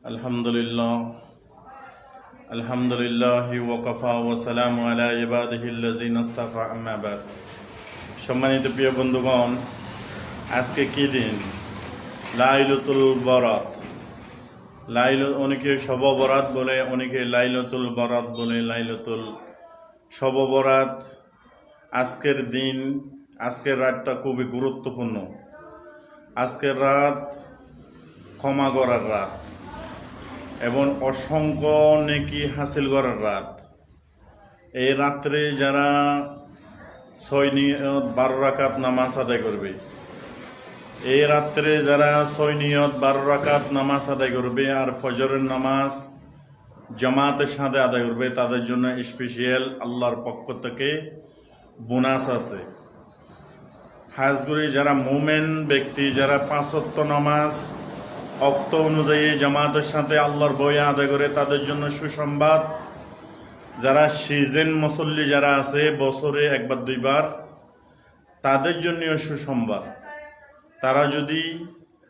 আলহামদুলিল্লাহ আলহামদুলিল্লাহি ওয়া কাফা ওয়া সালামু আলা ইবাদিহিল্লাযিনা ইসতাফা আম্মা বাদ। সম্মানিত প্রিয় বন্ধুগণ, আজকে কি দিন? লাইলাতুল বরাত। অনেকে শব বরাত বলে, অনেকে লাইলাতুল বরাত বলে, লাইলাতুল শব বরাত। আজকের দিন, আজকের রাতটা খুবই গুরুত্বপূর্ণ। আজকের রাত ক্ষমা করার রাত এবং অসংখ্য নেকি হাসিল করার রাত। এই রাত্রে যারা 6 রাকাত নামাজ আদায় করবে, এই রাত্রে যারা 6 রাকাত নামাজ আদায় করবে আর ফজরের নামাজ জামাতের সাথে আদায় করবে, তাদের জন্য স্পেশাল আল্লাহর পক্ষ থেকে বোনাস আছে। খাস করে যারা মুমিন ব্যক্তি, যারা 5 ওয়াক্ত নামাজ অক্ত অনুযায়ী জামাতের সাথে আল্লাহর ভয়ে আদায় করে, তাদের জন্য সুসংবাদ। যারা সিজন মুসল্লি যারা আছে বছরে একবার দুইবার, তাদের জন্যও সুসংবাদ। তারা যদি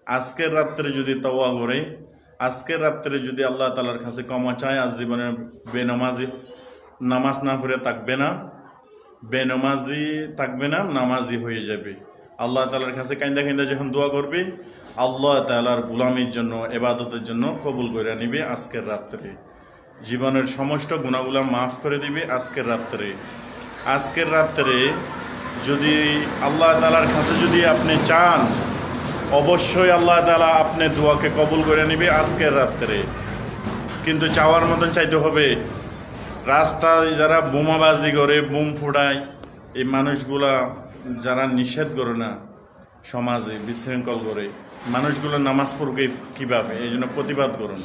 আজকের রাত্রে যদি তওবা করে, আজকের রাত্রে যদি আল্লাহ তাআলার কাছে ক্ষমা চায়, আজ জীবনে বেনামাজি নামাজ না পড়ে থাকবে না, বেনামাজি থাকবে না, নামাজি হয়ে যাবে। আল্লাহ তাআলার কাছে কাইন্দা কাইন্দা যখন দোয়া করবে, আল্লাহ তাআলার গোলামির জন্য, ইবাদতের জন্য কবুল করে নিবে। আজকের রাত্রে জীবনের সমস্ত গুনাহগুলো মাফ করে দিবে। আজকের রাত্রে যদি আল্লাহ তাআলার কাছে যদি আপনি চান, অবশ্যই আল্লাহ তাআলা আপনি দোয়াকে কবুল করে নিবে আজকের রাত্রে। কিন্তু চাওয়ার মতন চাইতে হবে। রাস্তায় যারা বোমাবাজি করে, বোম ফুটায়, এই মানুষগুলা যারা নিষেধ করে না, সমাজে বিশৃঙ্খল করে, মানুষগুলো নামাজ পড়বে কিভাবে? এই জন্য প্রতিবাদ করুন।